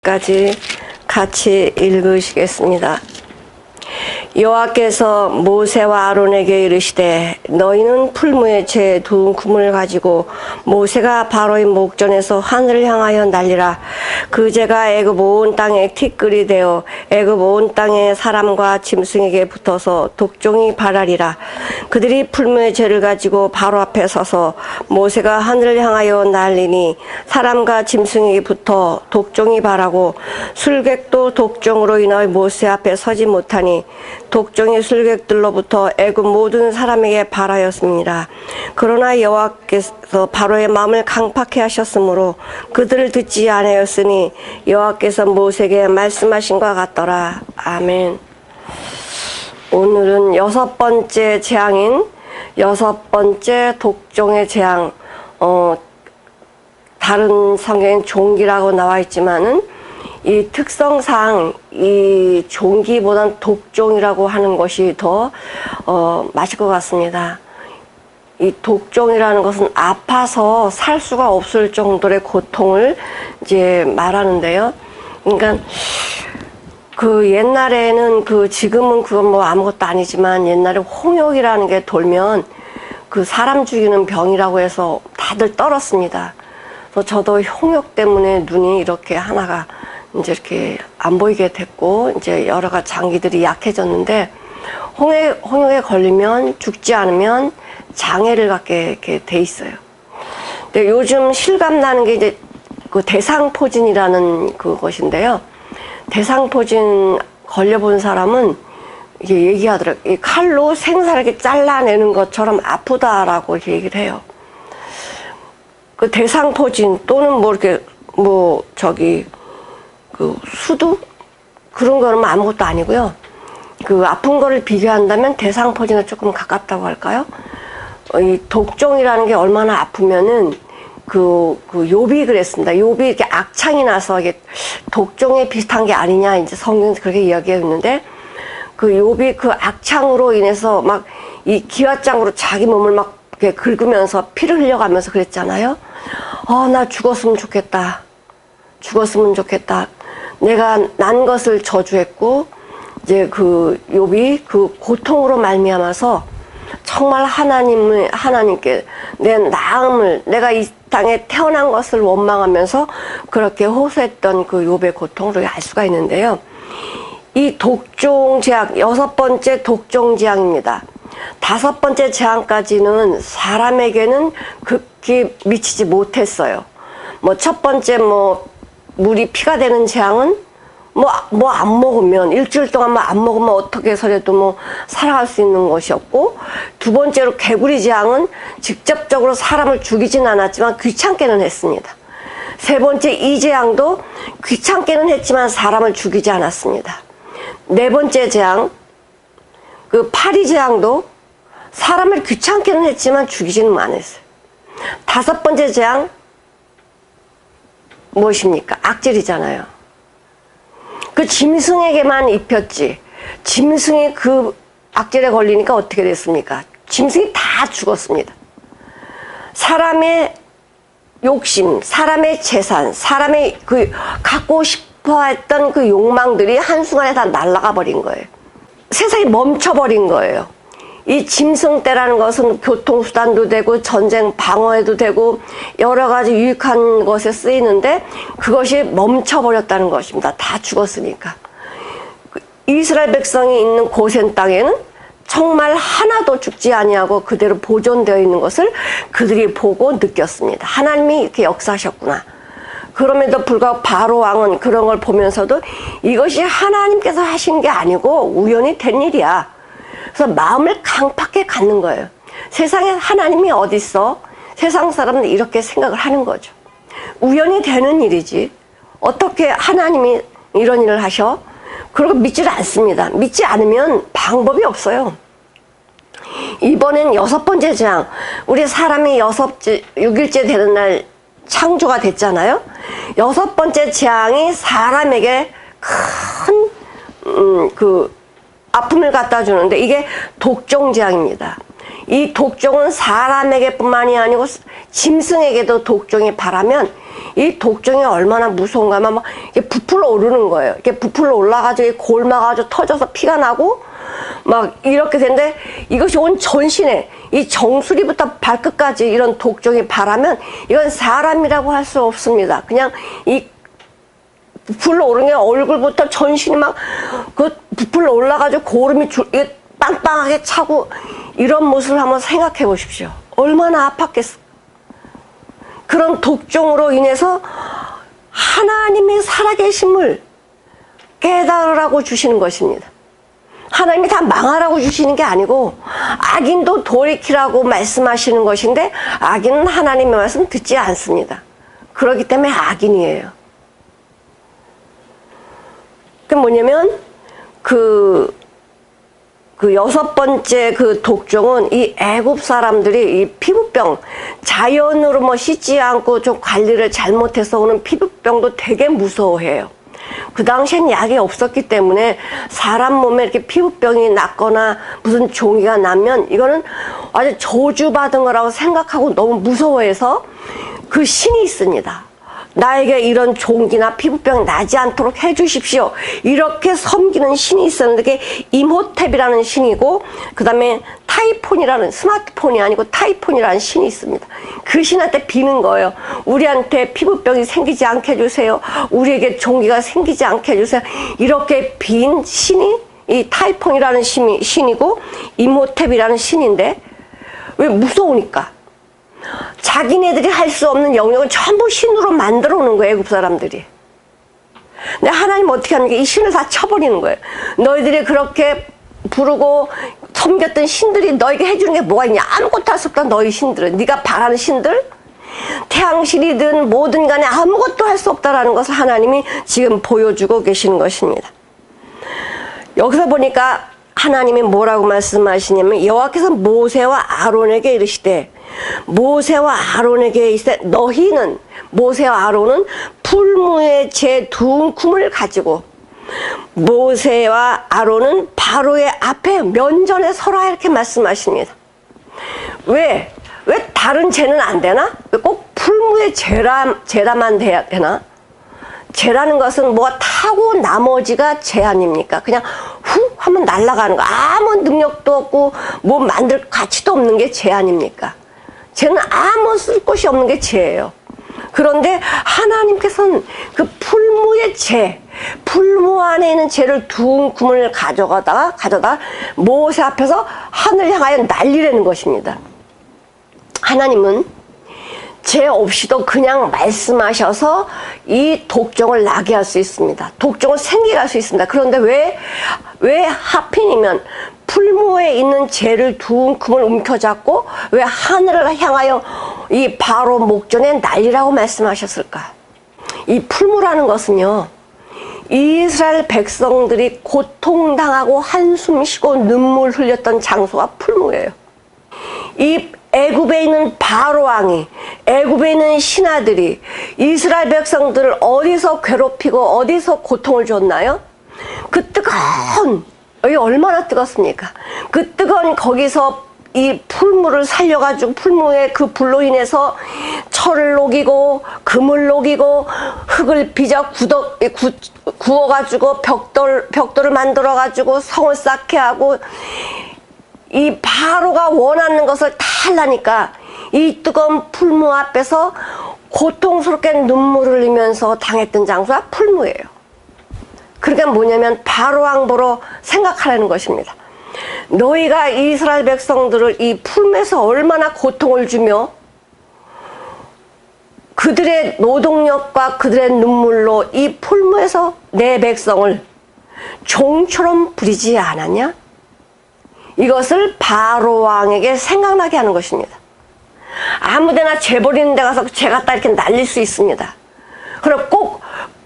여기까지 같이 읽으시겠습니다. 여호와께서 모세와 아론에게 이르시되 너희는 풀무에 채 두은 구문을 가지고 모세가 바로의 목전에서 하늘을 향하여 날리라. 그 재가 애굽 온 땅에 티끌이 되어 애굽 온 땅에 사람과 짐승에게 붙어서 독종이 발하리라. 그들이 풀무의 재를 가지고 바로 앞에 서서 모세가 하늘을 향하여 날리니 사람과 짐승에게 붙어 독종이 발하고 술객도 독종으로 인하여 모세 앞에 서지 못하니 독종이 술객들로부터 애굽 모든 사람에게 발하였습니다. 그러나 여호와께서 바로의 마음을 강팍해 하셨으므로 그들을 듣지 아니하였으니 여호와께서 모세에게 말씀하신 것 같더라. 아멘. 오늘은 6번째 재앙인 6번째 독종의 재앙, 다른 성경엔 종기라고 나와 있지만은 이 특성상 이 종기보단 독종이라고 하는 것이 더 맞을 것 같습니다. 이 독종이라는 것은 아파서 살 수가 없을 정도의 고통을 이제 말하는데요. 그러니까 그 옛날에는 지금은 그건 뭐 아무것도 아니지만 옛날에 홍역이라는 게 돌면 그 사람 죽이는 병이라고 해서 다들 떨었습니다. 그래서 저도 홍역 때문에 눈이 이렇게 하나가 이제 이렇게 안 보이게 됐고, 이제 여러 가지 장기들이 약해졌는데, 홍역에 걸리면 죽지 않으면 장애를 갖게 이렇게 돼 있어요. 근데 요즘 실감 나는 게 이제 그 대상포진이라는 그것인데요. 대상포진 걸려본 사람은 이게 얘기하더라고요. 이 칼로 생사를 이렇게 잘라내는 것처럼 아프다라고 이렇게 얘기를 해요. 그 대상포진 또는 뭐 이렇게 그 수두? 그런 거는 아무것도 아니고요. 그 아픈 거를 비교한다면 대상포진에 조금 가깝다고 할까요? 이 독종이라는 게 얼마나 아프면은 그 욥이 그랬습니다. 욥이 이렇게 악창이 나서 이게 독종에 비슷한 게 아니냐 이제 성경에서 그렇게 이야기했는데 그 욥이 그 악창으로 인해서 막 이 기와장으로 자기 몸을 막 이렇게 긁으면서 피를 흘려가면서 그랬잖아요. 나 죽었으면 좋겠다. 죽었으면 좋겠다. 내가 난 것을 저주했고 이제 그 욥이 그 고통으로 말미암아서 정말 하나님께 내 나음을 내가 이 땅에 태어난 것을 원망하면서 그렇게 호소했던 그 욥의 고통을 알 수가 있는데요. 이 독종 재앙 6번째 독종 재앙입니다. 5번째 재앙까지는 사람에게는 극히 미치지 못했어요. 첫 번째 물이 피가 되는 재앙은 안 먹으면 일주일 동안 안 먹으면 어떻게 해서라도 살아갈 수 있는 것이었고, 두 번째로 개구리 재앙은 직접적으로 사람을 죽이진 않았지만 귀찮게는 했습니다. 세 번째 이 재앙도 귀찮게는 했지만 사람을 죽이지 않았습니다. 네 번째 재앙 그 파리 재앙도 사람을 귀찮게는 했지만 죽이지는 않았어요. 5번째 재앙 무엇입니까? 악질이잖아요. 그 짐승에게만 입혔지. 짐승이 그 악질에 걸리니까 어떻게 됐습니까? 짐승이 다 죽었습니다. 사람의 욕심, 사람의 재산, 사람의 그 갖고 싶어 했던 그 욕망들이 한순간에 다 날아가 버린 거예요. 세상이 멈춰버린 거예요. 이 짐승 떼라는 것은 교통수단도 되고 전쟁 방어에도 되고 여러 가지 유익한 것에 쓰이는데 그것이 멈춰버렸다는 것입니다. 다 죽었으니까. 이스라엘 백성이 있는 고센 땅에는 정말 하나도 죽지 아니하고 그대로 보존되어 있는 것을 그들이 보고 느꼈습니다. 하나님이 이렇게 역사하셨구나. 그럼에도 불구하고 바로 왕은 그런 걸 보면서도 이것이 하나님께서 하신 게 아니고 우연히 된 일이야. 그래서 마음을 강팍하게 갖는 거예요. 세상에 하나님이 어디 있어? 세상 사람은 이렇게 생각을 하는 거죠. 우연히 되는 일이지. 어떻게 하나님이 이런 일을 하셔? 그러고 믿지를 않습니다. 믿지 않으면 방법이 없어요. 이번엔 6번째 재앙. 우리 사람이 6일째 되는 날 창조가 됐잖아요. 6번째 재앙이 사람에게 큰 아픔을 갖다 주는데 이게 독종 재앙입니다. 이 독종은 사람에게뿐만이 아니고 짐승에게도 독종이 발하면 이 독종이 얼마나 무서운가 하면 막 이렇게 부풀어 오르는 거예요. 이렇게 부풀어 올라가지고 골마가지고 터져서 피가 나고 막 이렇게 되는데, 이것이 온 전신에 이 정수리부터 발끝까지 이런 독종이 발하면 이건 사람이라고 할 수 없습니다. 그냥 이 부풀러 오르는 게 얼굴부터 전신이 막 그 부풀러 올라가지고 고름이 빵빵하게 차고, 이런 모습을 한번 생각해 보십시오. 얼마나 아팠겠어. 그런 독종으로 인해서 하나님의 살아계심을 깨달으라고 주시는 것입니다. 하나님이 다 망하라고 주시는 게 아니고 악인도 돌이키라고 말씀하시는 것인데, 악인은 하나님의 말씀 듣지 않습니다. 그렇기 때문에 악인이에요. 그 뭐냐면 그 여섯 번째 그 독종은 이 애굽 사람들이 이 피부병, 자연으로 뭐 씻지 않고 좀 관리를 잘못해서 오는 피부병도 되게 무서워해요. 그 당시엔 약이 없었기 때문에 사람 몸에 이렇게 피부병이 났거나 무슨 종이가 나면 이거는 아주 저주받은 거라고 생각하고 너무 무서워해서 그 신이 있습니다. 나에게 이런 종기나 피부병이 나지 않도록 해주십시오. 이렇게 섬기는 신이 있었는데, 그게 임호탭이라는 신이고, 그 다음에 타이폰이라는, 스마트폰이 아니고 타이폰이라는 신이 있습니다. 그 신한테 비는 거예요. 우리한테 피부병이 생기지 않게 해주세요. 우리에게 종기가 생기지 않게 해주세요. 이렇게 빈 신이 이 타이폰이라는 신이고, 임호탭이라는 신인데, 왜 무서우니까. 자기네들이 할 수 없는 영역을 전부 신으로 만들어 오는 거예요, 애굽 사람들이. 근데 하나님 어떻게 합니까? 이 신을 다 쳐버리는 거예요. 너희들이 그렇게 부르고 섬겼던 신들이 너에게 해주는 게 뭐가 있냐? 아무것도 할 수 없다, 너희 신들은. 네가 바라는 신들, 태양신이든 뭐든 간에 아무것도 할 수 없다라는 것을 하나님이 지금 보여주고 계시는 것입니다. 여기서 보니까 하나님이 뭐라고 말씀하시냐면, 여호와께서 모세와 아론에게 이르시되, 모세와 아론에게 이르시되, 너희는, 모세와 아론은 풀무의 제 두 움큼을 가지고 모세와 아론은 바로의 앞에 면전에 서라, 이렇게 말씀하십니다. 왜 다른 제는 안 되나? 왜 꼭 풀무의 제라만 돼야 되나? 제라는 것은 뭐가 타고 나머지가 제 아닙니까? 그냥 훅 하면 날아가는 거, 아무 능력도 없고 뭐 만들 가치도 없는 게 제 아닙니까? 쟤는 아무 쓸 곳이 없는 게 죄예요. 그런데 하나님께서는 그 풀무의 죄, 풀무 안에 있는 죄를 두 움큼을 가져다가 모세 앞에서 하늘 향하여 날리라는 것입니다. 하나님은 죄 없이도 그냥 말씀하셔서 이 독종을 나게 할 수 있습니다. 독종을 생기게 할 수 있습니다. 그런데 왜 하필이면 풀무에 있는 죄를 두 움큼을 움켜잡고 왜 하늘을 향하여 이 바로 목전에 날리라고 말씀하셨을까? 이 풀무라는 것은요, 이스라엘 백성들이 고통당하고 한숨 쉬고 눈물 흘렸던 장소가 풀무예요. 이 애굽에 있는 바로 왕이, 애굽에 있는 신하들이 이스라엘 백성들을 어디서 괴롭히고 어디서 고통을 줬나요? 그 뜨거운, 여기 얼마나 뜨겁습니까? 그 뜨거운 거기서 이 풀무를 살려가지고 풀무의 그 불로 인해서 철을 녹이고 금을 녹이고 흙을 빚어 구워가지고 벽돌을 만들어가지고 성을 쌓게 하고, 이 바로가 원하는 것을 다 하려니까 이 뜨거운 풀무 앞에서 고통스럽게 눈물을 흘리면서 당했던 장소가 풀무예요. 그러니까 뭐냐면 바로 왕 보러 생각하라는 것입니다. 너희가 이스라엘 백성들을 이 풀무에서 얼마나 고통을 주며 그들의 노동력과 그들의 눈물로 이 풀무에서 내 백성을 종처럼 부리지 않았냐? 이것을 바로 왕에게 생각나게 하는 것입니다. 아무데나 죄 버리는 데 가서 죄 갖다 이렇게 날릴 수 있습니다. 그럼 꼭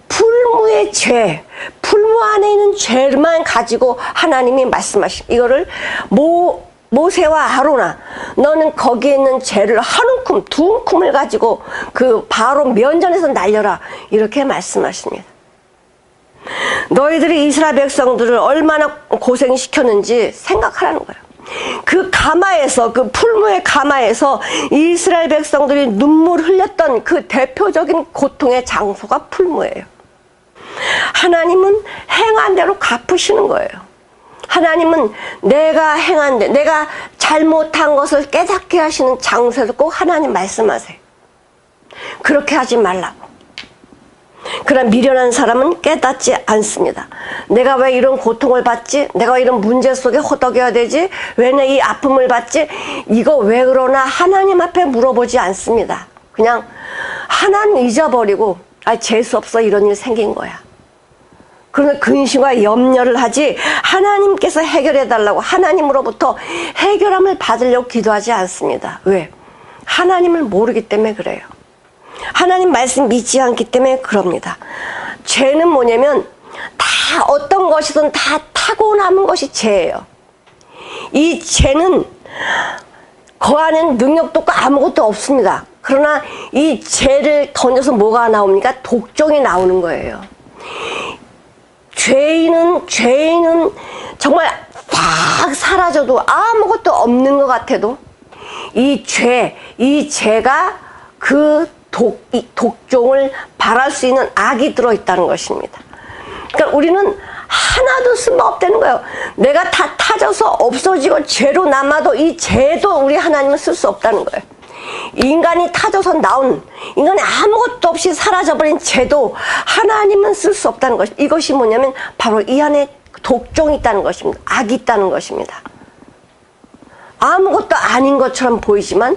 풀무의 죄, 풀무 안에 있는 죄만 가지고 하나님이 말씀하신 이거를 모세와 아론아, 너는 거기에 있는 죄를 한 움큼, 두 움큼을 가지고 그 바로 면전에서 날려라, 이렇게 말씀하십니다. 너희들이 이스라엘 백성들을 얼마나 고생시켰는지 생각하라는 거예요. 그 가마에서, 그 풀무의 가마에서 이스라엘 백성들이 눈물 흘렸던 그 대표적인 고통의 장소가 풀무예요. 하나님은 행한 대로 갚으시는 거예요. 하나님은 내가 잘못한 것을 깨닫게 하시는 장소에서 꼭 하나님 말씀하세요. 그렇게 하지 말라고. 그러나 미련한 사람은 깨닫지 않습니다. 내가 왜 이런 고통을 받지? 내가 이런 문제 속에 허덕여야 되지? 왜 내 이 아픔을 받지? 이거 왜 그러나 하나님 앞에 물어보지 않습니다. 그냥 하나님 잊어버리고 재수없어 이런 일 생긴 거야. 그러면 근심과 염려를 하지 하나님께서 해결해달라고 하나님으로부터 해결함을 받으려고 기도하지 않습니다. 왜? 하나님을 모르기 때문에 그래요. 하나님 말씀 믿지 않기 때문에 그럽니다. 죄는 뭐냐면 다 어떤 것이든 다 타고남은 것이 죄예요. 이 죄는 거하는 능력도 없고 아무것도 없습니다. 그러나 이 죄를 던져서 뭐가 나옵니까? 독종이 나오는 거예요. 죄인은 정말 팍 사라져도 아무것도 없는 것 같아도 이 죄가 그 독종을 발할 수 있는 악이 들어있다는 것입니다. 그러니까 우리는 하나도 쓸모없다는 거예요. 내가 다 타져서 없어지고 죄로 남아도 이 죄도 우리 하나님은 쓸 수 없다는 거예요. 인간이 타져서 나온, 인간이 아무것도 없이 사라져버린 죄도 하나님은 쓸 수 없다는 것. 이것이 뭐냐면 바로 이 안에 독종이 있다는 것입니다. 악이 있다는 것입니다. 아무것도 아닌 것처럼 보이지만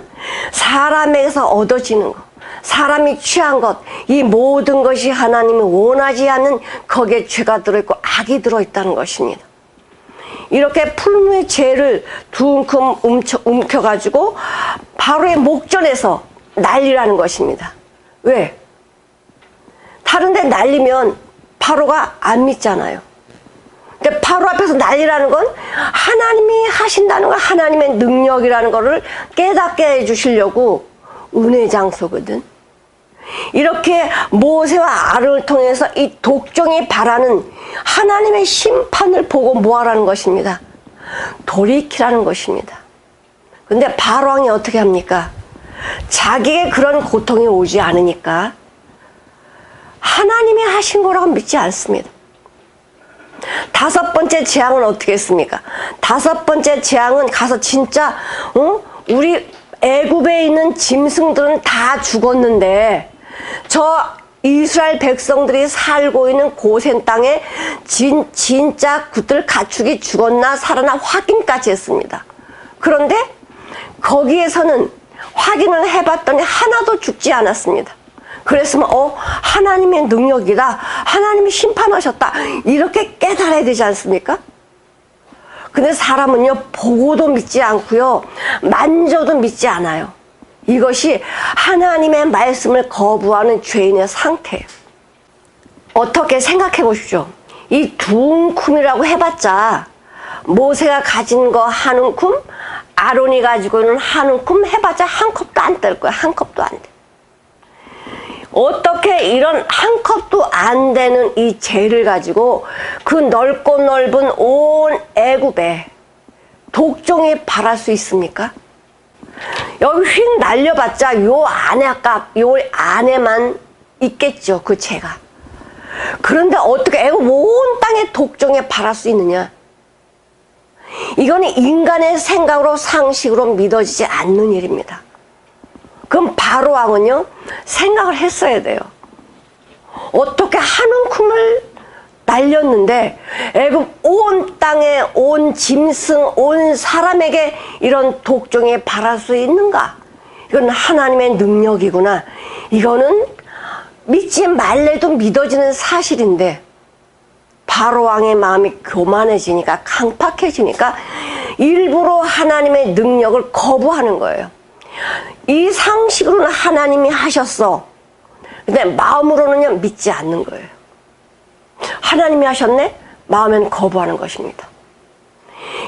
사람에게서 얻어지는 것, 사람이 취한 것, 이 모든 것이 하나님이 원하지 않는 거기에 죄가 들어있고 악이 들어있다는 것입니다. 이렇게 풀무의 죄를 둥큼 움켜가지고 바로의 목전에서 날리라는 것입니다. 왜? 다른 데 날리면 바로가 안 믿잖아요. 근데 바로 앞에서 난리라는 건 하나님이 하신다는 건 하나님의 능력이라는 것을 깨닫게 해주시려고 은혜 장소거든. 이렇게 모세와 아론을 통해서 이 독종이 바라는 하나님의 심판을 보고 뭐하라는 것입니다. 돌이키라는 것입니다. 근데 바로왕이 어떻게 합니까? 자기에게 그런 고통이 오지 않으니까 하나님이 하신 거라고 믿지 않습니다. 다섯 번째 재앙은 어떻게 했습니까? 다섯 번째 재앙은 가서 진짜 우리 애굽에 있는 짐승들은 다 죽었는데 저 이스라엘 백성들이 살고 있는 고센 땅에 진짜 그들 가축이 죽었나 살아나 확인까지 했습니다. 그런데 거기에서는 확인을 해봤더니 하나도 죽지 않았습니다. 그랬으면 하나님의 능력이다, 하나님이 심판하셨다, 이렇게 깨달아야 되지 않습니까? 근데 사람은요, 보고도 믿지 않고요, 만져도 믿지 않아요. 이것이 하나님의 말씀을 거부하는 죄인의 상태예요. 어떻게 생각해 보십시오. 이 두 움큼이라고 해봤자 모세가 가진 거 한 움큼, 아론이 가지고 있는 한 움큼 해봤자 한 컵도 안 될 거야. 한 컵도 안 돼. 어떻게 이런 한 컵도 안 되는 이 죄를 가지고 그 넓고 넓은 온 애굽에 독종이 발할 수 있습니까? 여기 휙 날려봤자 요 안에만 있겠죠, 그 죄가. 그런데 어떻게 애굽 온 땅에 독종이 발할 수 있느냐? 이거는 인간의 생각으로 상식으로 믿어지지 않는 일입니다. 그럼 바로왕은요, 생각을 했어야 돼요. 어떻게 한 움큼을 날렸는데 애굽 온 땅에 온 짐승, 온 사람에게 이런 독종이 발할 수 있는가? 이건 하나님의 능력이구나. 이거는 믿지 말래도 믿어지는 사실인데 바로왕의 마음이 교만해지니까, 강팍해지니까 일부러 하나님의 능력을 거부하는 거예요. 이 상식으로는 하나님이 하셨어. 근데 마음으로는요, 믿지 않는 거예요. 하나님이 하셨네? 마음엔 거부하는 것입니다.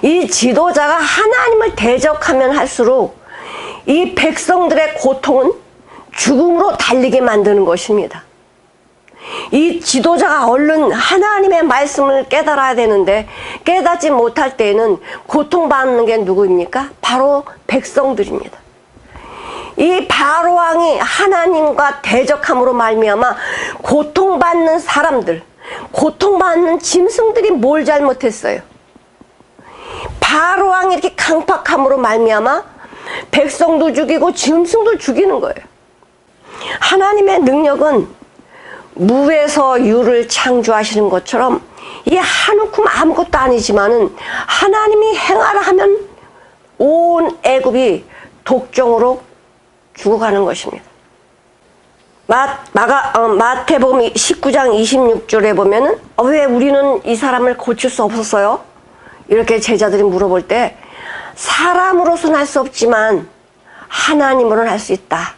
이 지도자가 하나님을 대적하면 할수록 이 백성들의 고통은 죽음으로 달리게 만드는 것입니다. 이 지도자가 얼른 하나님의 말씀을 깨달아야 되는데 깨닫지 못할 때에는 고통받는 게 누구입니까? 바로 백성들입니다. 이 바로왕이 하나님과 대적함으로 말미암아 고통받는 사람들, 고통받는 짐승들이 뭘 잘못했어요? 바로왕이 이렇게 강팍함으로 말미암아 백성도 죽이고 짐승도 죽이는 거예요. 하나님의 능력은 무에서 유를 창조하시는 것처럼 이 한 움큼 아무것도 아니지만은 하나님이 행하라 하면 온 애굽이 독종으로 죽어가는 것입니다. 마태복음 19장 26절에 보면은 왜 우리는 이 사람을 고칠 수 없었어요? 이렇게 제자들이 물어볼 때 사람으로서는 할 수 없지만 하나님으로는 할 수 있다.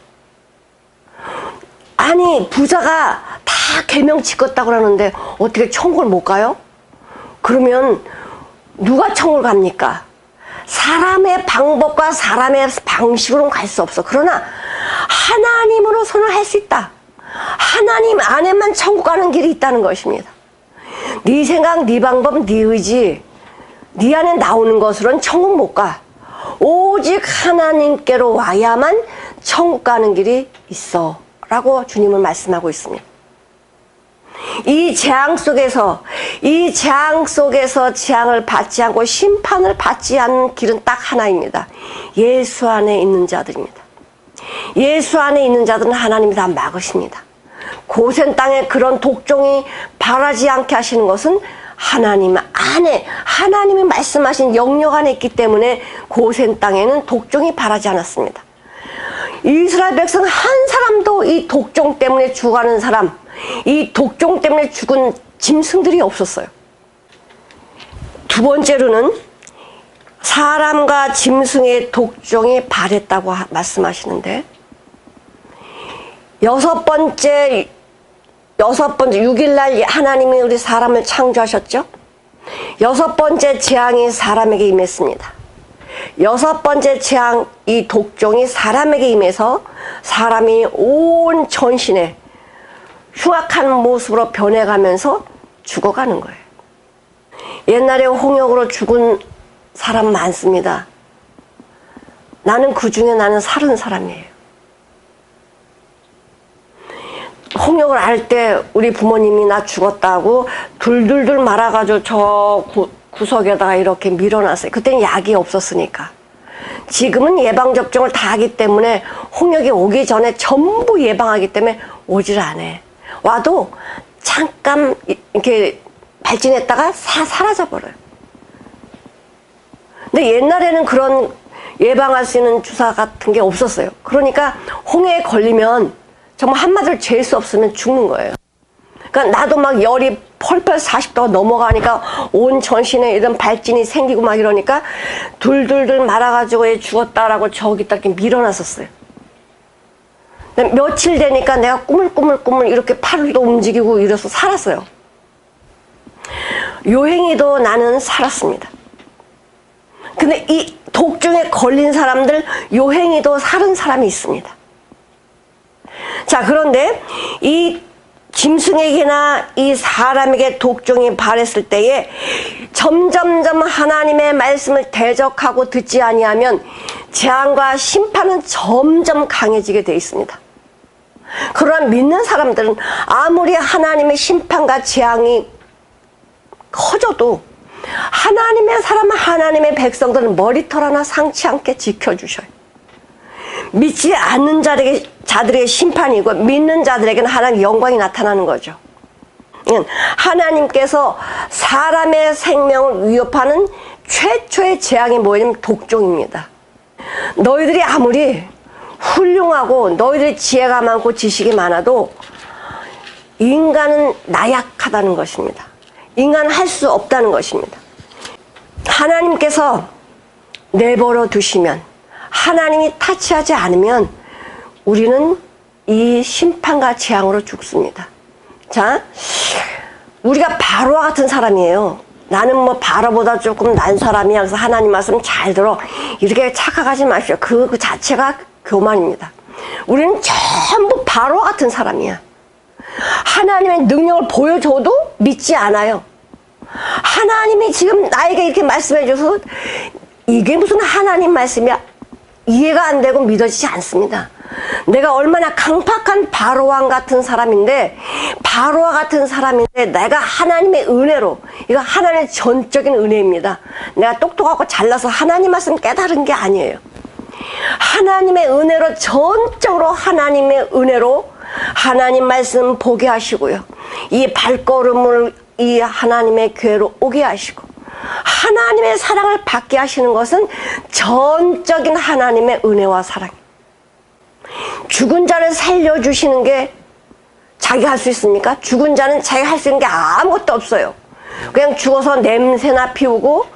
아니 부자가 다 계명 지켰다고 그러는데 어떻게 천국을 못 가요? 그러면 누가 천국을 갑니까? 사람의 방법과 사람의 방식으로는 갈 수 없어. 그러나 하나님으로서는 할 수 있다. 하나님 안에만 천국 가는 길이 있다는 것입니다. 네 생각, 네 방법, 네 의지, 네 안에 나오는 것으로는 천국 못 가. 오직 하나님께로 와야만 천국 가는 길이 있어 라고 주님은 말씀하고 있습니다. 이 재앙 속에서 재앙을 받지 않고 심판을 받지 않는 길은 딱 하나입니다. 예수 안에 있는 자들입니다. 예수 안에 있는 자들은 하나님이 다 막으십니다. 고센 땅에 그런 독종이 발하지 않게 하시는 것은 하나님 안에, 하나님이 말씀하신 영역 안에 있기 때문에 고센 땅에는 독종이 발하지 않았습니다. 이스라엘 백성 한 사람도 이 독종 때문에 죽어가는 사람, 이 독종 때문에 죽은 짐승들이 없었어요. 두 번째로는 사람과 짐승의 독종이 발했다고 말씀하시는데, 여섯 번째 6일날 하나님이 우리 사람을 창조하셨죠? 여섯 번째 재앙이 사람에게 임했습니다. 여섯 번째 재앙, 이 독종이 사람에게 임해서 사람이 온 전신에 흉악한 모습으로 변해가면서 죽어가는 거예요. 옛날에 홍역으로 죽은 사람 많습니다. 나는 그 중에 살은 사람이에요. 홍역을 알 때 우리 부모님이 나 죽었다고 둘둘둘 말아가지고 저 구석에다가 이렇게 밀어놨어요. 그때는 약이 없었으니까. 지금은 예방접종을 다 하기 때문에 홍역이 오기 전에 전부 예방하기 때문에 오질 않아. 와도 잠깐 이렇게 발진했다가 사라져버려요. 근데 옛날에는 그런 예방할 수 있는 주사 같은 게 없었어요. 그러니까 홍역에 걸리면 정말 한마디로 잴 수 없으면 죽는 거예요. 그러니까 나도 막 열이 펄펄 40도가 넘어가니까 온 전신에 이런 발진이 생기고 막 이러니까 둘둘둘 말아가지고 얘 죽었다라고 저기다 이렇게 밀어놨었어요. 며칠 되니까 내가 꾸물꾸물 이렇게 팔도 움직이고 이래서 살았어요. 요행이도 나는 살았습니다. 근데 이 독종에 걸린 사람들, 요행이도 살은 사람이 있습니다. 자, 그런데 이 짐승에게나 이 사람에게 독종이 발했을 때에 점점점 하나님의 말씀을 대적하고 듣지 아니하면 재앙과 심판은 점점 강해지게 돼 있습니다. 그러나 믿는 사람들은 아무리 하나님의 심판과 재앙이 커져도 하나님의 사람, 하나님의 백성들은 머리털 하나 상치 않게 지켜주셔요. 믿지 않는 자들에게 심판이고 믿는 자들에게는 하나님의 영광이 나타나는 거죠. 하나님께서 사람의 생명을 위협하는 최초의 재앙이 뭐냐면 독종입니다. 너희들이 아무리 훌륭하고 너희들이 지혜가 많고 지식이 많아도 인간은 나약하다는 것입니다. 인간은 할 수 없다는 것입니다. 하나님께서 내버려 두시면, 하나님이 타치하지 않으면 우리는 이 심판과 재앙으로 죽습니다. 자, 우리가 바로와 같은 사람이에요. 나는 뭐 바로보다 조금 난 사람이야. 그래서 하나님 말씀 잘 들어. 이렇게 착각하지 마십시오. 그 자체가 교만입니다. 우리는 전부 바로와 같은 사람이야. 하나님의 능력을 보여줘도 믿지 않아요. 하나님이 지금 나에게 이렇게 말씀해 줘서 이게 무슨 하나님 말씀이야? 이해가 안 되고 믿어지지 않습니다. 내가 얼마나 강팍한 바로왕 같은 사람인데, 바로와 같은 사람인데 내가 하나님의 은혜로, 이거 하나님의 전적인 은혜입니다. 내가 똑똑하고 잘나서 하나님 말씀 깨달은 게 아니에요. 하나님의 은혜로, 전적으로 하나님의 은혜로 하나님 말씀 보게 하시고요. 이 발걸음을 이 하나님의 교회로 오게 하시고, 하나님의 사랑을 받게 하시는 것은 전적인 하나님의 은혜와 사랑입니다. 죽은 자를 살려주시는 게 자기가 할 수 있습니까? 죽은 자는 자기가 할 수 있는 게 아무것도 없어요. 그냥 죽어서 냄새나 피우고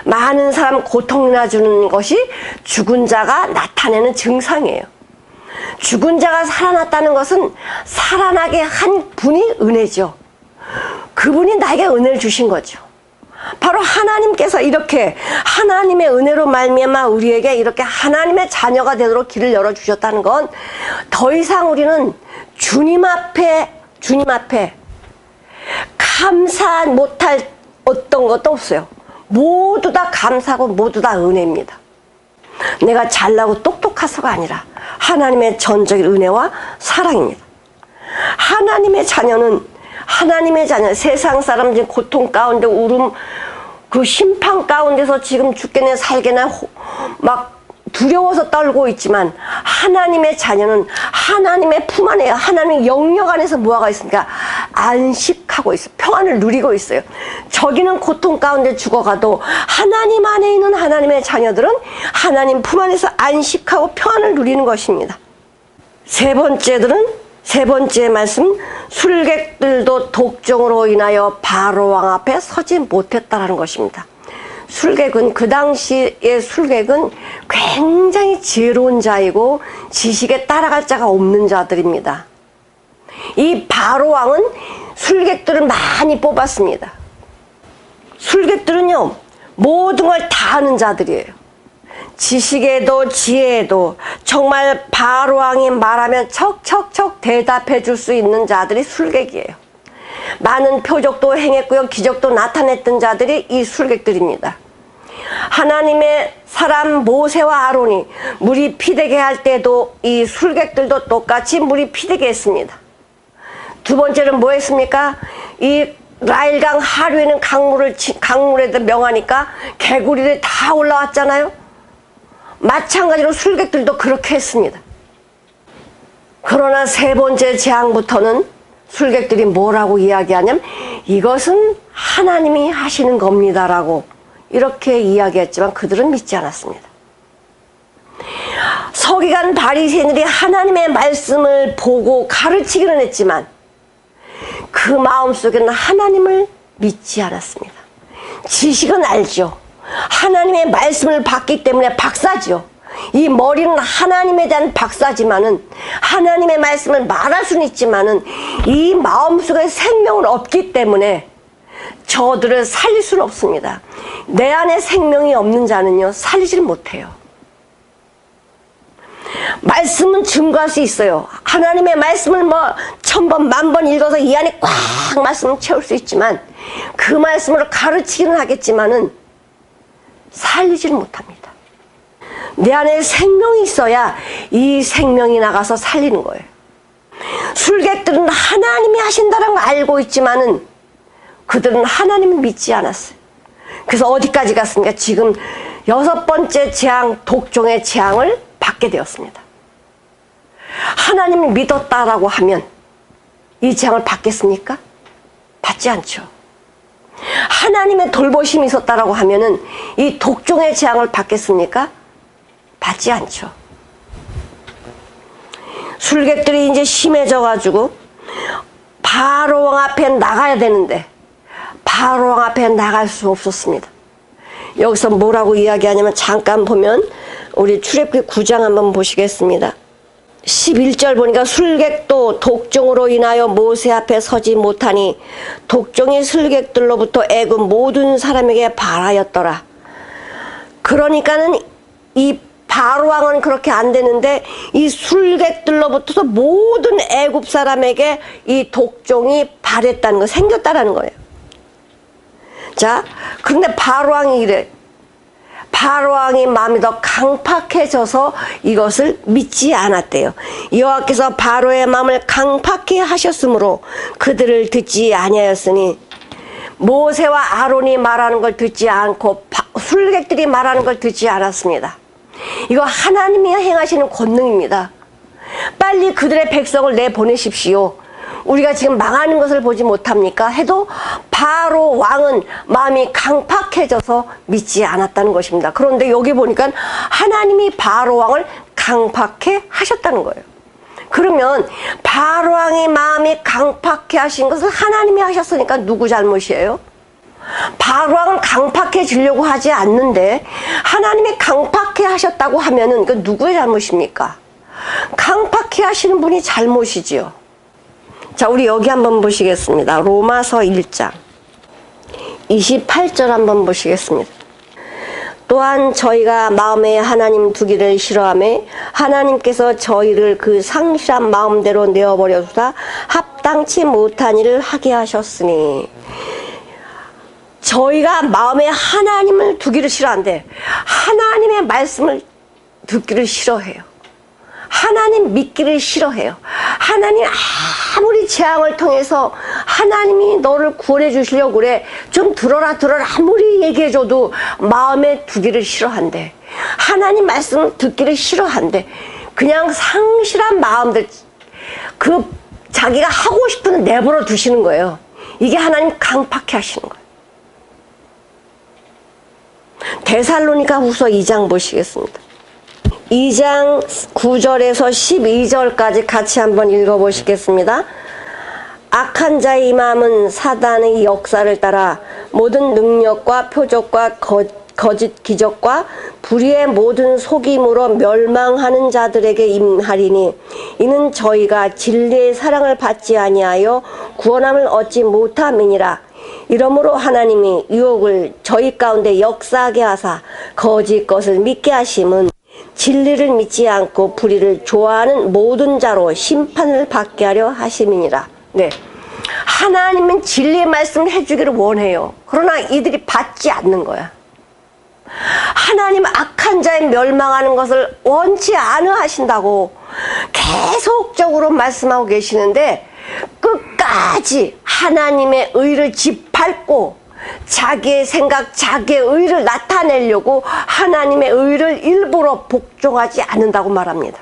많은 사람 고통이나 주는 것이 죽은 자가 나타내는 증상이에요. 죽은 자가 살아났다는 것은 살아나게 한 분이 은혜죠. 그분이 나에게 은혜를 주신 거죠. 바로 하나님께서 이렇게 하나님의 은혜로 말미암아 우리에게 이렇게 하나님의 자녀가 되도록 길을 열어주셨다는 건 더 이상 우리는 주님 앞에 감사 못할 어떤 것도 없어요. 모두 다 감사하고 모두 다 은혜입니다. 내가 잘나고 똑똑해서가 아니라 하나님의 전적인 은혜와 사랑입니다. 하나님의 자녀는, 하나님의 자녀, 세상 사람 지금 고통 가운데 울음, 그 심판 가운데서 지금 죽겠네 살겠네 막 두려워서 떨고 있지만, 하나님의 자녀는 하나님의 품 안에, 하나님의 영역 안에서 뭐가 있습니까? 안식하고 있어요. 평안을 누리고 있어요. 저기는 고통 가운데 죽어가도 하나님 안에 있는 하나님의 자녀들은 하나님 품 안에서 안식하고 평안을 누리는 것입니다. 세 번째 말씀, 술객들도 독종으로 인하여 바로왕 앞에 서지 못했다라는 것입니다. 술객은, 그 당시의 술객은 굉장히 지혜로운 자이고 지식에 따라갈 자가 없는 자들입니다. 이 바로왕은 술객들을 많이 뽑았습니다. 술객들은요, 모든 걸 다 아는 자들이에요. 지식에도 지혜에도 정말 바로왕이 말하면 척척척 대답해 줄 수 있는 자들이 술객이에요. 많은 표적도 행했고요, 기적도 나타냈던 자들이 이 술객들입니다. 하나님의 사람 모세와 아론이 물이 피되게 할 때도 이 술객들도 똑같이 물이 피되게 했습니다. 두 번째는 뭐 했습니까? 이 나일강 하류에는 강물에도 명하니까 개구리들이 다 올라왔잖아요. 마찬가지로 술객들도 그렇게 했습니다. 그러나 세 번째 재앙부터는 술객들이 뭐라고 이야기하냐면 이것은 하나님이 하시는 겁니다라고 이렇게 이야기했지만 그들은 믿지 않았습니다. 서기관 바리새인들이 하나님의 말씀을 보고 가르치기는 했지만 그 마음속에는 하나님을 믿지 않았습니다. 지식은 알죠. 하나님의 말씀을 받기 때문에 박사죠. 이 머리는 하나님에 대한 박사지만은, 하나님의 말씀을 말할 수는 있지만은 이 마음속에 생명은 없기 때문에 저들을 살릴 수는 없습니다. 내 안에 생명이 없는 자는요, 살리질 못해요. 말씀은 증거할 수 있어요. 하나님의 말씀을 뭐 1000번, 10,000번 읽어서 이 안에 꽉 말씀을 채울 수 있지만 그 말씀으로 가르치기는 하겠지만은 살리지는 못합니다. 내 안에 생명이 있어야 이 생명이 나가서 살리는 거예요. 술객들은 하나님이 하신다는 걸 알고 있지만은 그들은 하나님을 믿지 않았어요. 그래서 어디까지 갔습니까? 지금 6번째 재앙, 독종의 재앙을 받게 되었습니다. 하나님을 믿었다라고 하면 이 재앙을 받겠습니까? 받지 않죠. 하나님의 돌보심이 있었다라고 하면은 이 독종의 재앙을 받겠습니까? 받지 않죠. 술객들이 이제 심해져가지고 바로왕 앞에 나가야 되는데 바로왕 앞에 나갈 수 없었습니다. 여기서 뭐라고 이야기하냐면 잠깐 보면 우리 출애굽기 9장 한번 보시겠습니다. 11절 보니까 술객도 독종으로 인하여 모세 앞에 서지 못하니 독종이 술객들로부터 애굽 모든 사람에게 발하였더라. 그러니까는 이 바로 왕은 그렇게 안 되는데 이 술객들로부터서 모든 애굽 사람에게 이 독종이 발했다는 거, 생겼다라는 거예요. 자, 그런데 바로 왕이 이래. 바로 왕이 마음이 더 강팍해져서 이것을 믿지 않았대요. 여호와께서 바로의 마음을 강팍해 하셨으므로 그들을 듣지 아니하였으니, 모세와 아론이 말하는 걸 듣지 않고 술객들이 말하는 걸 듣지 않았습니다. 이거 하나님이 행하시는 권능입니다. 빨리 그들의 백성을 내보내십시오. 우리가 지금 망하는 것을 보지 못합니까? 해도 바로 왕은 마음이 강팍해져서 믿지 않았다는 것입니다. 그런데 여기 보니까 하나님이 바로 왕을 강팍해 하셨다는 거예요. 그러면 바로 왕의 마음이 강팍해 하신 것을 하나님이 하셨으니까 누구 잘못이에요? 바로 왕은 강팍해지려고 하지 않는데 하나님이 강팍해 하셨다고 하면은 이거 누구의 잘못입니까? 강팍해 하시는 분이 잘못이지요. 자, 우리 여기 한번 보시겠습니다. 로마서 1장 28절 한번 보시겠습니다. 또한 저희가 마음에 하나님 두기를 싫어하며 하나님께서 저희를 그 상실한 마음대로 내어버려두사 합당치 못한 일을 하게 하셨으니, 저희가 마음에 하나님을 두기를 싫어한대. 하나님의 말씀을 듣기를 싫어해요. 하나님 믿기를 싫어해요. 하나님 아무리 재앙을 통해서 하나님이 너를 구원해 주시려고 그래, 좀 들어라 아무리 얘기해줘도 마음에 두기를 싫어한대. 하나님 말씀을 듣기를 싫어한대. 그냥 상실한 마음들, 그 자기가 하고 싶은 내버려 두시는 거예요. 이게 하나님 강팍해 하시는 거예요. 데살로니가 후서 2장 보시겠습니다. 2장 9절에서 12절까지 같이 한번 읽어보시겠습니다. 악한 자의 마음은 사단의 역사를 따라 모든 능력과 표적과 거짓 기적과 불의의 모든 속임으로 멸망하는 자들에게 임하리니, 이는 저희가 진리의 사랑을 받지 아니하여 구원함을 얻지 못함이니라. 이러므로 하나님이 유혹을 저희 가운데 역사하게 하사 거짓 것을 믿게 하심은 진리를 믿지 않고 불의를 좋아하는 모든 자로 심판을 받게 하려 하심이니라. 네, 하나님은 진리의 말씀을 해주기를 원해요. 그러나 이들이 받지 않는 거야. 하나님 악한 자의 멸망하는 것을 원치 않아 하신다고 계속적으로 말씀하고 계시는데, 끝까지 하나님의 의를 짓밟고 자기의 생각, 자기의 의를 나타내려고 하나님의 의를 일부러 복종하지 않는다고 말합니다.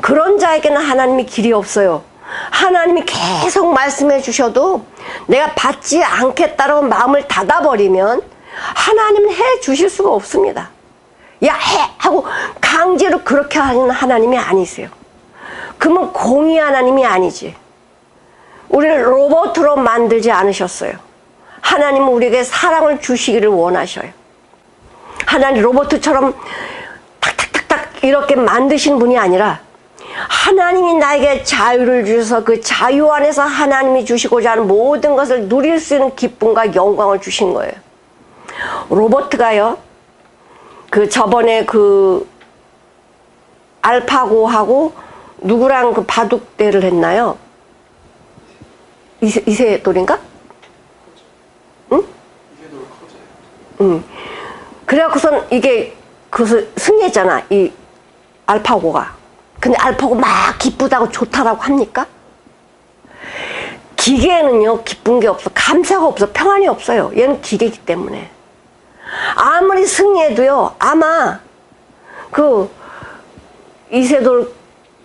그런 자에게는 하나님이 길이 없어요. 하나님이 계속 말씀해 주셔도 내가 받지 않겠다고 마음을 닫아버리면 하나님은 해 주실 수가 없습니다. 야, 해! 하고 강제로 그렇게 하는 하나님이 아니세요. 그러면 공의 하나님이 아니지. 우리를 로봇으로 만들지 않으셨어요. 하나님은 우리에게 사랑을 주시기를 원하셔요. 하나님 로봇처럼 탁탁탁탁 이렇게 만드신 분이 아니라, 하나님이 나에게 자유를 주셔서 그 자유 안에서 하나님이 주시고자 하는 모든 것을 누릴 수 있는 기쁨과 영광을 주신 거예요. 로봇가요, 저번에 알파고하고 누구랑 바둑대를 했나요? 이세돌인가? 응? 응. 그래갖고선 이게 그것을 승리했잖아, 이 알파고가. 근데 알파고 막 기쁘다고 좋다라고 합니까? 기계에는요, 기쁜 게 없어. 감사가 없어. 평안이 없어요. 얘는 기계이기 때문에. 아무리 승리해도요, 아마 이세돌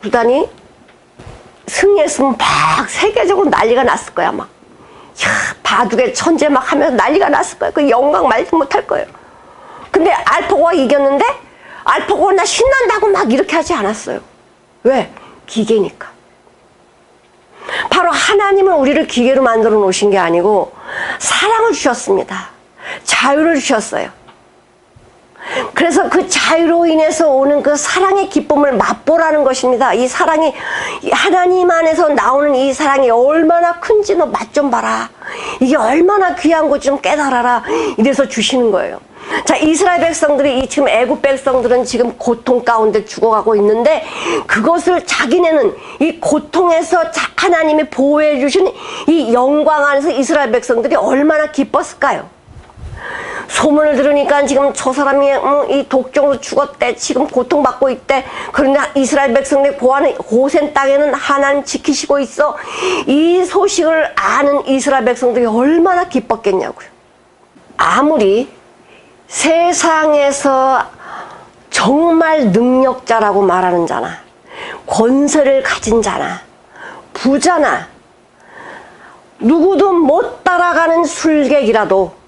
구단이 승리했으면 막 세계적으로 난리가 났을 거야. 막 바둑의 천재 막 하면서 난리가 났을 거야. 그 영광 말지 못할 거예요. 근데 알파고가 이겼는데 알파고가 나 신난다고 막 이렇게 하지 않았어요. 왜? 기계니까. 바로 하나님은 우리를 기계로 만들어 놓으신 게 아니고 사랑을 주셨습니다. 자유를 주셨어요. 그래서 그 자유로 인해서 오는 그 사랑의 기쁨을 맛보라는 것입니다. 이 사랑이 하나님 안에서 나오는 이 사랑이 얼마나 큰지 너 맛 좀 봐라. 이게 얼마나 귀한 것 좀 깨달아라. 이래서 주시는 거예요. 자, 이스라엘 백성들이 이 지금 애굽 백성들은 지금 고통 가운데 죽어가고 있는데 그것을 자기네는 이 고통에서 하나님이 보호해 주신 이 영광 안에서 이스라엘 백성들이 얼마나 기뻤을까요? 소문을 들으니까 지금 저 사람이 이 독종으로 죽었대. 지금 고통받고 있대. 그런데 이스라엘 백성들이 보아하는 고센 땅에는 하나님 지키시고 있어. 이 소식을 아는 이스라엘 백성들이 얼마나 기뻤겠냐고요. 아무리 세상에서 정말 능력자라고 말하는 자나 권세를 가진 자나 부자나 누구도 못 따라가는 술객이라도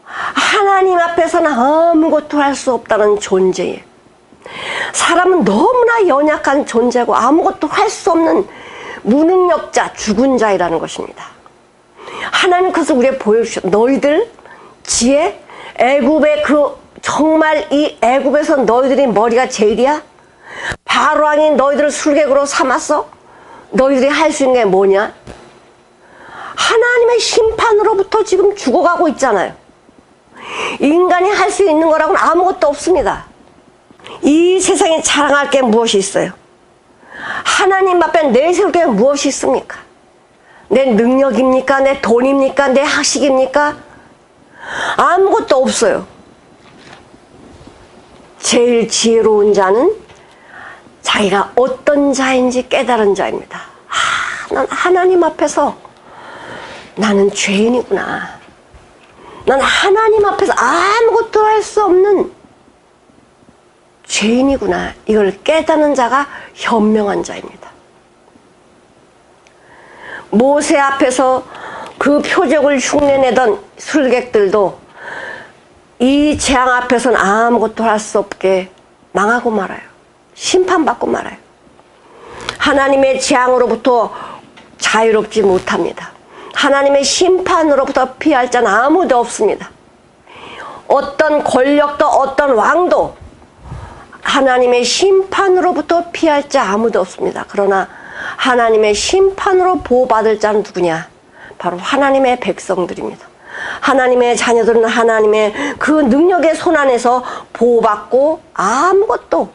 하나님 앞에서는 아무것도 할 수 없다는 존재예요. 사람은 너무나 연약한 존재고 아무것도 할 수 없는 무능력자, 죽은 자이라는 것입니다. 하나님 그래서 우리에게 보여주셨어. 너희들 지혜, 애굽의 정말 이 애굽에서 너희들이 머리가 제일이야? 바로왕이 너희들을 술객으로 삼았어? 너희들이 할 수 있는 게 뭐냐? 하나님의 심판으로부터 지금 죽어가고 있잖아요. 인간이 할 수 있는 거라고는 아무것도 없습니다. 이 세상에 자랑할 게 무엇이 있어요? 하나님 앞에 내세울 게 무엇이 있습니까? 내 능력입니까? 내 돈입니까? 내 학식입니까? 아무것도 없어요. 제일 지혜로운 자는 자기가 어떤 자인지 깨달은 자입니다. 난 하나님 앞에서 나는 죄인이구나. 난 하나님 앞에서 아무것도 할 수 없는 죄인이구나. 이걸 깨닫는 자가 현명한 자입니다. 모세 앞에서 그 표적을 흉내내던 술객들도 이 재앙 앞에서는 아무것도 할 수 없게 망하고 말아요. 심판받고 말아요. 하나님의 재앙으로부터 자유롭지 못합니다. 하나님의 심판으로부터 피할 자는 아무도 없습니다. 어떤 권력도 어떤 왕도 하나님의 심판으로부터 피할 자 아무도 없습니다. 그러나 하나님의 심판으로 보호받을 자는 누구냐? 바로 하나님의 백성들입니다. 하나님의 자녀들은 하나님의 그 능력의 손안에서 보호받고 아무것도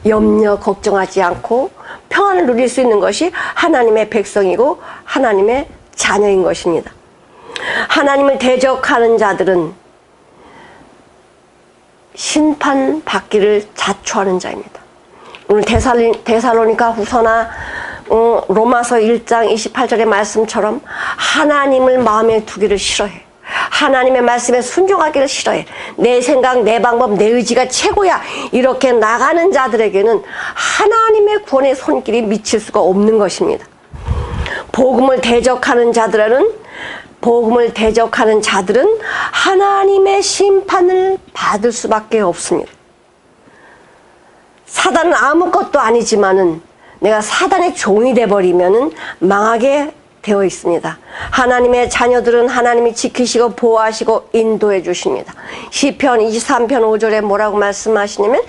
염려 걱정하지 않고 평안을 누릴 수 있는 것이 하나님의 백성이고 하나님의 자녀인 것입니다. 하나님을 대적하는 자들은 심판받기를 자초하는 자입니다. 오늘 데살로니가 후서나 로마서 1장 28절의 말씀처럼 하나님을 마음에 두기를 싫어해. 하나님의 말씀에 순종하기를 싫어해. 내 생각, 내 방법, 내 의지가 최고야. 이렇게 나가는 자들에게는 하나님의 구원의 손길이 미칠 수가 없는 것입니다. 복음을 대적하는 자들은 하나님의 심판을 받을 수밖에 없습니다. 사단은 아무것도 아니지만은 내가 사단의 종이 돼버리면은 망하게 되어 있습니다. 하나님의 자녀들은 하나님이 지키시고 보호하시고 인도해 주십니다. 시편 23편 5절에 뭐라고 말씀하시냐면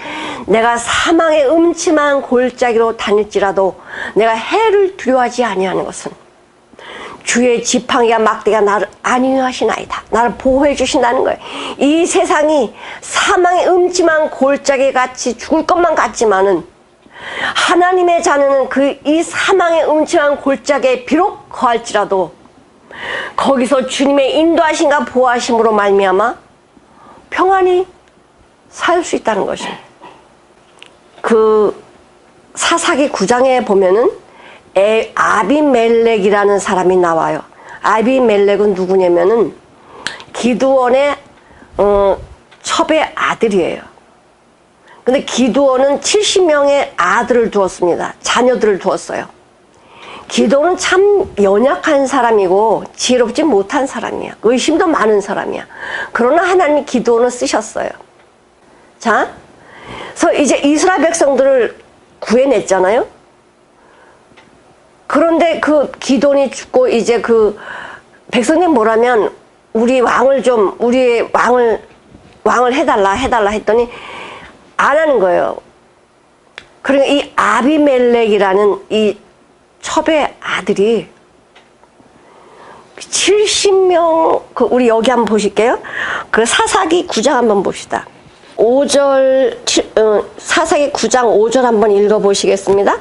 내가 사망의 음침한 골짜기로 다닐지라도 내가 해를 두려워하지 아니하는 것은 주의 지팡이와 막대가 나를 안위하시나이다. 나를 보호해 주신다는 거예요. 이 세상이 사망의 음침한 골짜기 같이 죽을 것만 같지만은 하나님의 자녀는 이 사망의 음침한 골짜기에 비록 거할지라도 거기서 주님의 인도하심과 보호하심으로 말미암아 평안히 살 수 있다는 것입니다. 그 사사기 9장에 보면은 아비멜렉이라는 사람이 나와요. 아비멜렉은 누구냐면은 기드온의 첩의 아들이에요. 근데 기드온은 70명의 아들을 두었습니다. 자녀들을 두었어요. 기드온은 참 연약한 사람이고 지혜롭지 못한 사람이야. 의심도 많은 사람이야. 그러나 하나님이 기드온을 쓰셨어요. 자, 그래서 이제 이스라엘 백성들을 구해냈잖아요. 그런데 그 기드온이 죽고 이제 그 백성님 뭐라면 우리의 왕을 왕을 해달라 했더니 안 하는 거예요. 그러니까 이 아비멜렉이라는 이 첩의 아들이 70명, 우리 여기 한번 보실게요. 그 사사기 9장 한번 봅시다. 5절, 사사기 9장 5절 한번 읽어보시겠습니다.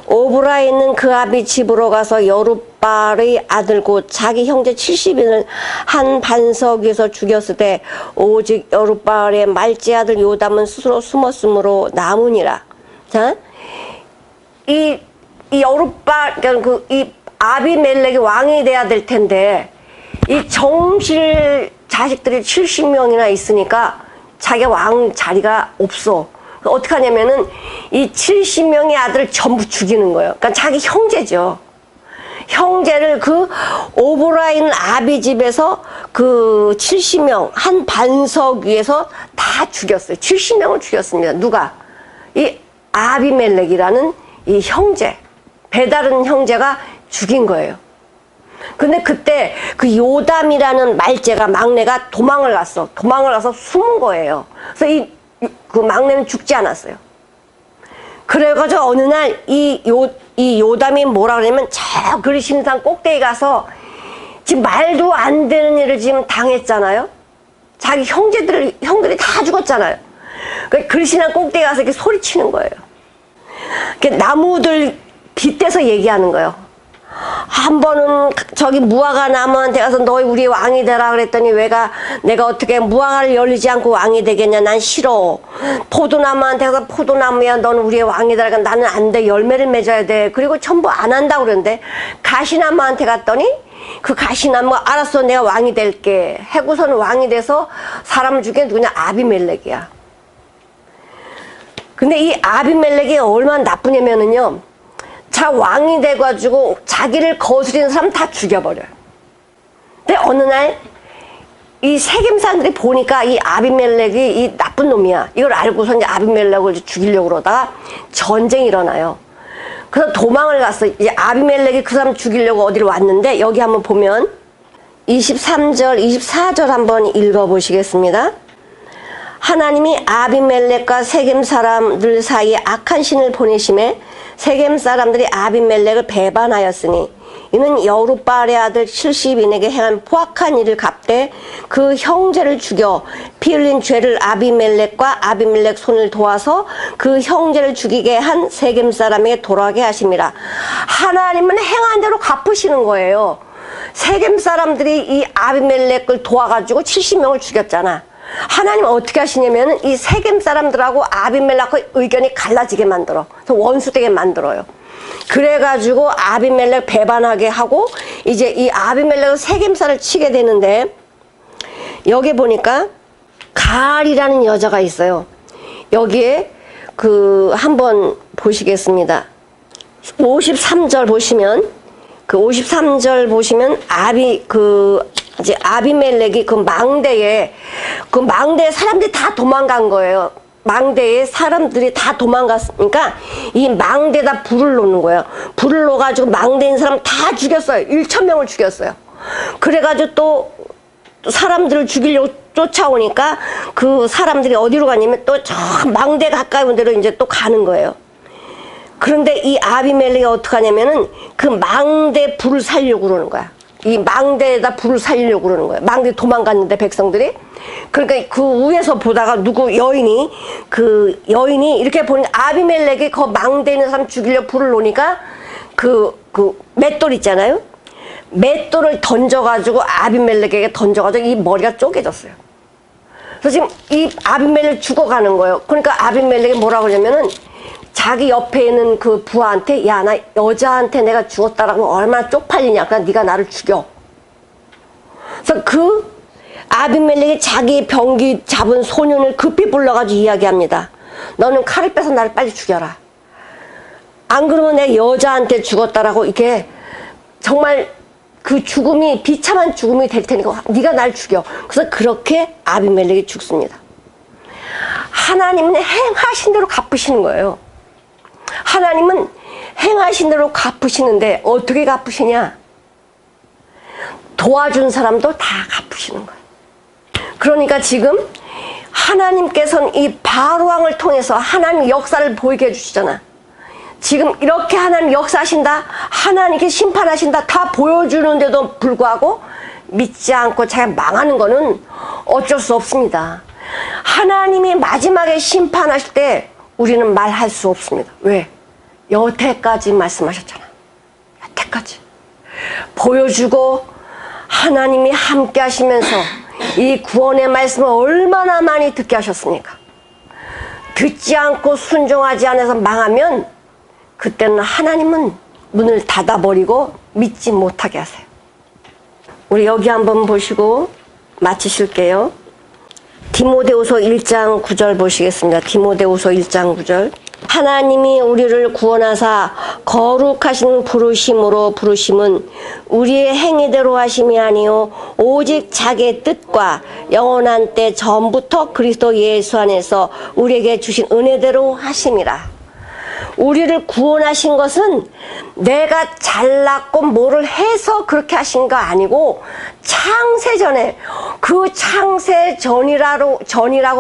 오브라에 있는 그 아비 집으로 가서 여룻바알의 아들 곧 자기 형제 70인을 한 반석 위에서 죽였을 때 오직 여룻바알의 말째 아들 요담은 스스로 숨었으므로 남으니라. 자, 이 여룻바알, 그러니까 이 아비멜렉이 왕이 돼야 될 텐데 이 정실 자식들이 70명이나 있으니까 자기 왕 자리가 없어. 어떻게 하냐면은 이 70명의 아들을 전부 죽이는 거예요. 그러니까 자기 형제죠. 형제를 그 오브라인 아비 집에서 그 70명 한 반석 위에서 다 죽였어요. 70명을 죽였습니다. 누가? 이 아비멜렉이라는 이 형제, 배다른 형제가 죽인 거예요. 근데 그때 그 요담이라는 말째가 막내가 도망을 가서 숨은 거예요. 그래서 그 막내는 죽지 않았어요. 그래가지고 어느 날 이 요담이 뭐라 그러냐면 저 그리심산 꼭대기 가서 지금 말도 안 되는 일을 지금 당했잖아요. 자기 형들이 다 죽었잖아요. 그리심산 꼭대기 가서 이렇게 소리치는 거예요. 나무들 빗대서 얘기하는 거예요. 한 번은 저기 무화과 나무한테 가서 너희 우리 왕이 되라 그랬더니 내가 어떻게 무화과를 열리지 않고 왕이 되겠냐, 난 싫어. 포도나무한테 가서 포도나무야 너는 우리의 왕이 되라, 나는 안 돼, 열매를 맺어야 돼. 그리고 전부 안 한다고 그러는데 가시나무한테 갔더니 그 가시나무가 알았어 내가 왕이 될게 해고선 왕이 돼서 사람을 죽인 누구냐, 아비멜렉이야. 근데 이 아비멜렉이 얼마나 나쁘냐면은요, 자 왕이 돼가지고 자기를 거스리는 사람 다 죽여버려요. 근데 어느 날 이 세겜 사람들이 보니까 이 아비멜렉이 이 나쁜 놈이야. 이걸 알고서 이제 아비멜렉을 죽이려고 그러다가 전쟁이 일어나요. 그래서 도망을 갔어. 이제 아비멜렉이 그 사람 죽이려고 어디로 왔는데 여기 한번 보면 23절, 24절 한번 읽어보시겠습니다. 하나님이 아비멜렉과 세겜 사람들 사이에 악한 신을 보내심에 세겜 사람들이 아비멜렉을 배반하였으니 이는 여룻바알의 아들 70인에게 행한 포악한 일을 갚되 그 형제를 죽여 피 흘린 죄를 아비멜렉과 아비멜렉 손을 도와서 그 형제를 죽이게 한 세겜 사람에게 돌아가게 하심이라. 하나님은 행한 대로 갚으시는 거예요. 세겜 사람들이 이 아비멜렉을 도와가지고 70명을 죽였잖아. 하나님은 어떻게 하시냐면 이 세겜 사람들하고 아비멜렉의 의견이 갈라지게 만들어. 그래서 원수되게 만들어요. 그래가지고 아비멜렉 배반하게 하고 이제 이 아비멜렉은 세겜살을 치게 되는데 여기 보니까 가알이라는 여자가 있어요. 여기에 한번 보시겠습니다. 53절 보시면 그 53절 보시면 이제 아비멜렉이 그 망대에 사람들이 다 도망간 거예요. 망대에 사람들이 다 도망갔으니까 이 망대에다 불을 놓는 거예요. 불을 놓아가지고 망대에 있는 사람 다 죽였어요. 1,000명을 죽였어요. 그래가지고 또 사람들을 죽이려고 쫓아오니까 그 사람들이 어디로 가냐면 또 저 망대 가까이 온 데로 이제 또 가는 거예요. 그런데 이 아비멜렉이 어떻게 하냐면은 그 망대 불을 살려고 그러는 거야. 이 망대에다 불을 살리려고 그러는 거예요. 망대 도망갔는데 백성들이. 그러니까 그 위에서 보다가 여인이 이렇게 보니까 아비멜렉이 그 망대에 있는 사람 죽이려고 불을 놓으니까 그 맷돌 있잖아요. 맷돌을 던져가지고 아비멜렉에게 던져가지고 이 머리가 쪼개졌어요. 그래서 지금 이 아비멜렉 죽어가는 거예요. 그러니까 아비멜렉이 뭐라고 하냐면은 자기 옆에 있는 그 부하한테 야, 나 여자한테 내가 죽었다라고 하면 얼마나 쪽팔리냐. 그러니까 네가 나를 죽여. 그래서 그 아비멜렉이 자기 병기 잡은 소년을 급히 불러가지고 이야기합니다. 너는 칼을 빼서 나를 빨리 죽여라. 안 그러면 내가 여자한테 죽었다라고 이렇게 정말 그 죽음이 비참한 죽음이 될 테니까 네가 날 죽여. 그래서 그렇게 아비멜렉이 죽습니다. 하나님은 행하신 대로 갚으시는 거예요. 하나님은 행하신 대로 갚으시는데 어떻게 갚으시냐? 도와준 사람도 다 갚으시는 거예요. 그러니까 지금 하나님께서는 이 바로왕을 통해서 하나님 역사를 보이게 해주시잖아. 지금 이렇게 하나님 역사하신다, 하나님께 심판하신다 다 보여주는데도 불구하고 믿지 않고 자기가 망하는 거는 어쩔 수 없습니다. 하나님이 마지막에 심판하실 때 우리는 말할 수 없습니다. 왜? 여태까지 말씀하셨잖아. 여태까지 보여주고 하나님이 함께 하시면서 이 구원의 말씀을 얼마나 많이 듣게 하셨습니까? 듣지 않고 순종하지 않아서 망하면 그때는 하나님은 문을 닫아버리고 믿지 못하게 하세요. 우리 여기 한번 보시고 마치실게요. 디모데후서 1장 9절 보시겠습니다. 디모데후서 1장 9절. 하나님이 우리를 구원하사 거룩하신 부르심으로 부르심은 우리의 행위대로 하심이 아니요 오직 자기의 뜻과 영원한 때 전부터 그리스도 예수 안에서 우리에게 주신 은혜대로 하심이라. 우리를 구원하신 것은 내가 잘났고 뭐를 해서 그렇게 하신 거 아니고 창세전에 그 창세전이라고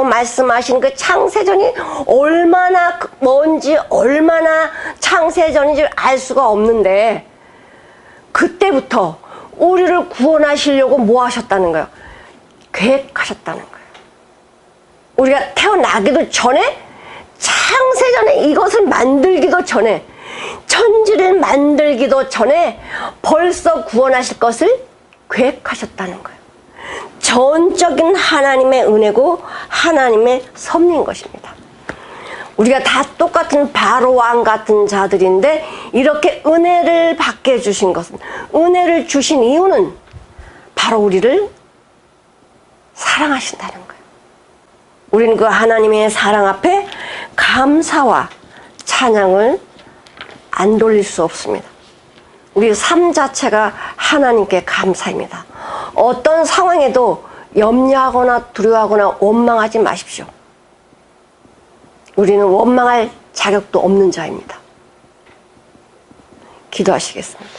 말씀하신 그 창세전이 얼마나 먼지 얼마나 창세전인지 알 수가 없는데 그때부터 우리를 구원하시려고 뭐 하셨다는 거예요? 계획하셨다는 거예요. 우리가 태어나기도 전에 창세전에 이것을 만들기도 전에 천지를 만들기도 전에 벌써 구원하실 것을 계획하셨다는 거예요. 전적인 하나님의 은혜고 하나님의 섭리인 것입니다. 우리가 다 똑같은 바로왕 같은 자들인데 이렇게 은혜를 받게 해주신 것은 은혜를 주신 이유는 바로 우리를 사랑하신다는 거예요. 우리는 그 하나님의 사랑 앞에 감사와 찬양을 안 돌릴 수 없습니다. 우리 삶 자체가 하나님께 감사입니다. 어떤 상황에도 염려하거나 두려워하거나 원망하지 마십시오. 우리는 원망할 자격도 없는 자입니다. 기도하시겠습니다.